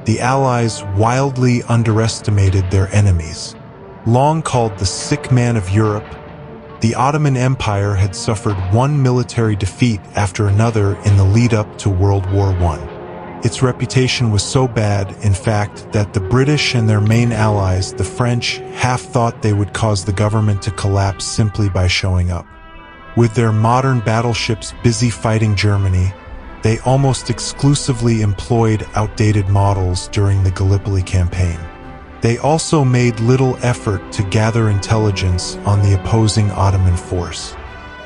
the Allies wildly underestimated their enemies. Long called the sick man of Europe, the Ottoman Empire had suffered one military defeat after another in the lead-up to World War I. Its reputation was so bad, in fact, that the British and their main allies, the French, half thought they would cause the government to collapse simply by showing up. With their modern battleships busy fighting Germany, they almost exclusively employed outdated models during the Gallipoli Campaign. They also made little effort to gather intelligence on the opposing Ottoman force.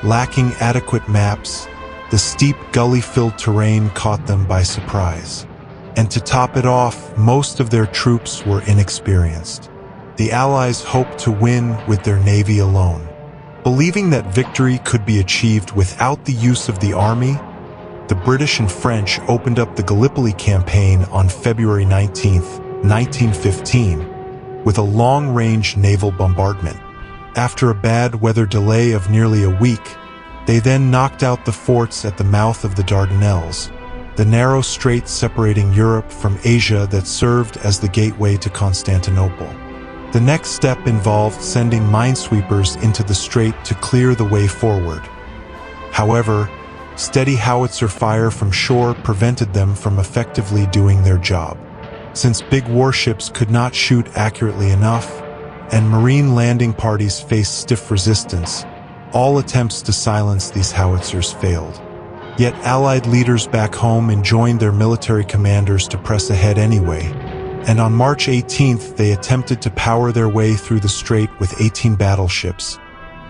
Lacking adequate maps, the steep gully-filled terrain caught them by surprise. And to top it off, most of their troops were inexperienced. The Allies hoped to win with their navy alone. Believing that victory could be achieved without the use of the army, the British and French opened up the Gallipoli Campaign on February 19, 1915, with a long-range naval bombardment. After a bad weather delay of nearly a week, they then knocked out the forts at the mouth of the Dardanelles, the narrow strait separating Europe from Asia that served as the gateway to Constantinople. The next step involved sending minesweepers into the strait to clear the way forward. However, steady howitzer fire from shore prevented them from effectively doing their job. Since big warships could not shoot accurately enough, and marine landing parties faced stiff resistance, all attempts to silence these howitzers failed. Yet Allied leaders back home enjoined their military commanders to press ahead anyway, and on March 18th they attempted to power their way through the strait with 18 battleships,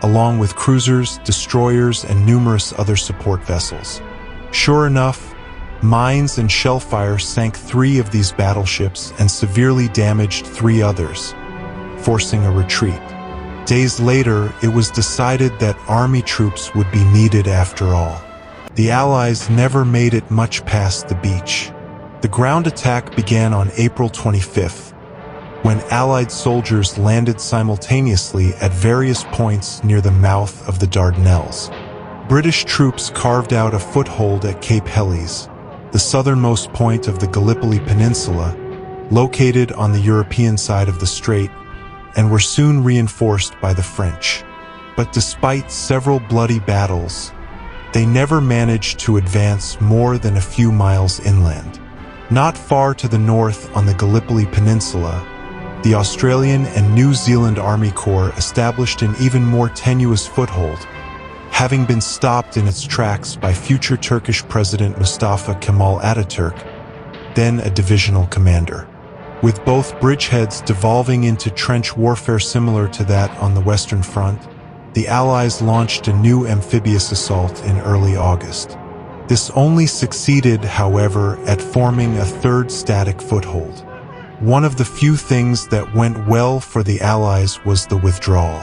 along with cruisers, destroyers, and numerous other support vessels. Sure enough, mines and shell fire sank 3 of these battleships and severely damaged 3 others, forcing a retreat. Days later, it was decided that army troops would be needed after all. The Allies never made it much past the beach. The ground attack began on April 25th, when Allied soldiers landed simultaneously at various points near the mouth of the Dardanelles. British troops carved out a foothold at Cape Helles, the southernmost point of the Gallipoli Peninsula, located on the European side of the strait, and were soon reinforced by the French. But despite several bloody battles, they never managed to advance more than a few miles inland. Not far to the north on the Gallipoli Peninsula, the Australian and New Zealand Army Corps established an even more tenuous foothold, having been stopped in its tracks by future Turkish President Mustafa Kemal Ataturk, then a divisional commander. With both bridgeheads devolving into trench warfare similar to that on the Western Front, the Allies launched a new amphibious assault in early August. This only succeeded, however, at forming a third static foothold. One of the few things that went well for the Allies was the withdrawal.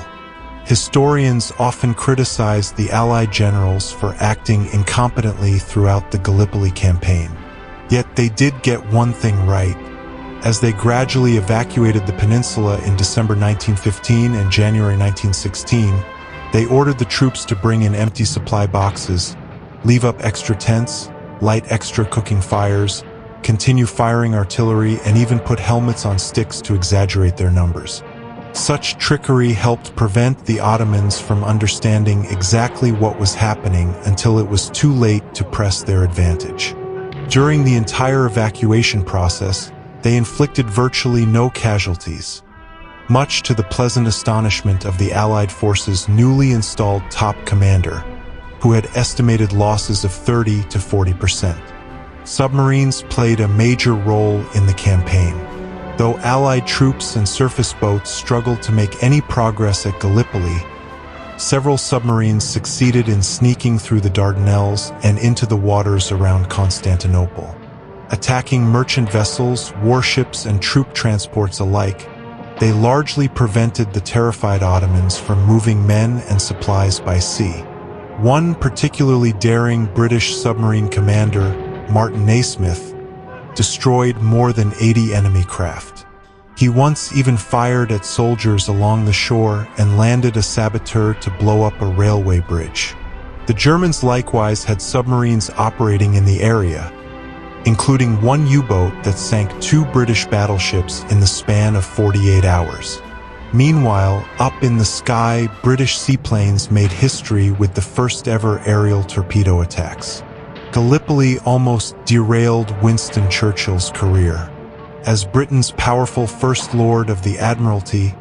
Historians often criticize the Allied generals for acting incompetently throughout the Gallipoli campaign. Yet they did get one thing right. As they gradually evacuated the peninsula in December 1915 and January 1916, they ordered the troops to bring in empty supply boxes, leave up extra tents, light extra cooking fires, continue firing artillery, and even put helmets on sticks to exaggerate their numbers. Such trickery helped prevent the Ottomans from understanding exactly what was happening until it was too late to press their advantage. During the entire evacuation process, they inflicted virtually no casualties, much to the pleasant astonishment of the Allied forces' newly installed top commander, who had estimated losses of 30 to 40%. Submarines played a major role in the campaign. Though Allied troops and surface boats struggled to make any progress at Gallipoli, several submarines succeeded in sneaking through the Dardanelles and into the waters around Constantinople. Attacking merchant vessels, warships, and troop transports alike, they largely prevented the terrified Ottomans from moving men and supplies by sea. One particularly daring British submarine commander, Martin Naismith, destroyed more than 80 enemy craft. He once even fired at soldiers along the shore and landed a saboteur to blow up a railway bridge. The Germans likewise had submarines operating in the area, including one U-boat that sank 2 British battleships in the span of 48 hours. Meanwhile, up in the sky, British seaplanes made history with the first-ever aerial torpedo attacks. Gallipoli almost derailed Winston Churchill's career. As Britain's powerful First Lord of the Admiralty,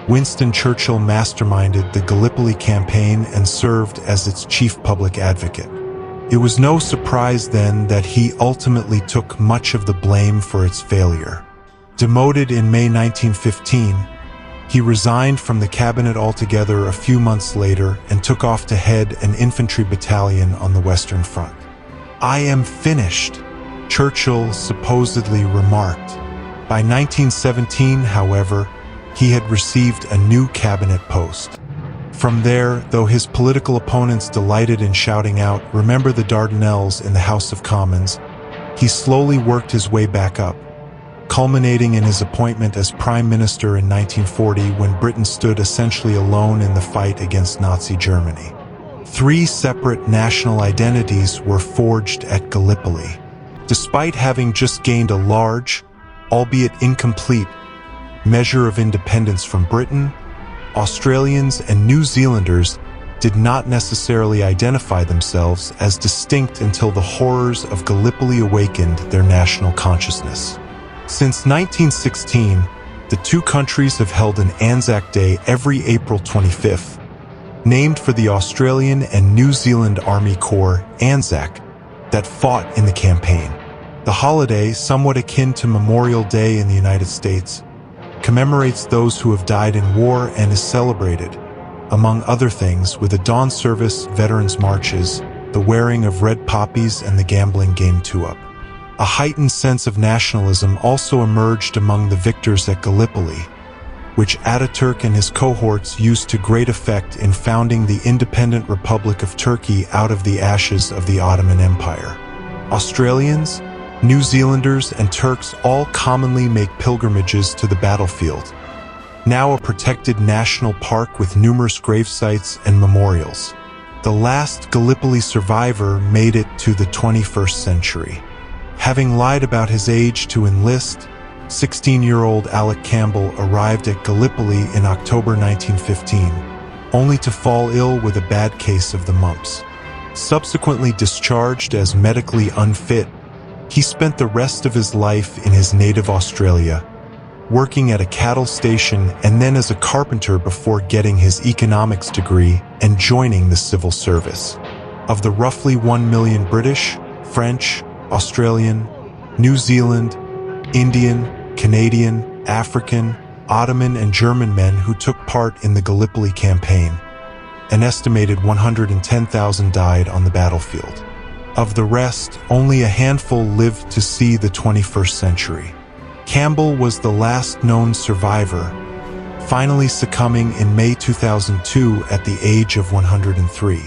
Winston Churchill masterminded the Gallipoli Campaign and served as its chief public advocate. It was no surprise then that he ultimately took much of the blame for its failure. Demoted in May 1915, he resigned from the cabinet altogether a few months later and took off to head an infantry battalion on the Western Front. "I am finished," Churchill supposedly remarked. By 1917, however, he had received a new cabinet post. From there, though his political opponents delighted in shouting out, "Remember the Dardanelles," in the House of Commons, he slowly worked his way back up, culminating in his appointment as Prime Minister in 1940 when Britain stood essentially alone in the fight against Nazi Germany. 3 separate national identities were forged at Gallipoli. Despite having just gained a large, albeit incomplete, measure of independence from Britain, Australians and New Zealanders did not necessarily identify themselves as distinct until the horrors of Gallipoli awakened their national consciousness. Since 1916, the 2 countries have held an ANZAC Day every April 25th, named for the Australian and New Zealand Army Corps, ANZAC, that fought in the campaign. The holiday, somewhat akin to Memorial Day in the United States, commemorates those who have died in war and is celebrated, among other things, with a dawn service, veterans marches, the wearing of red poppies, and the gambling game 2-Up. A heightened sense of nationalism also emerged among the victors at Gallipoli, which Ataturk and his cohorts used to great effect in founding the independent Republic of Turkey out of the ashes of the Ottoman Empire. Australians, New Zealanders, and Turks all commonly make pilgrimages to the battlefield, now a protected national park with numerous grave sites and memorials. The last Gallipoli survivor made it to the 21st century. Having lied about his age to enlist, 16-year-old Alec Campbell arrived at Gallipoli in October 1915, only to fall ill with a bad case of the mumps. Subsequently discharged as medically unfit, he spent the rest of his life in his native Australia, working at a cattle station and then as a carpenter before getting his economics degree and joining the civil service. Of the roughly 1 million British, French, Australian, New Zealand, Indian, Canadian, African, Ottoman, and German men who took part in the Gallipoli Campaign, an estimated 110,000 died on the battlefield. Of the rest, only a handful lived to see the 21st century. Campbell was the last known survivor, finally succumbing in May 2002 at the age of 103.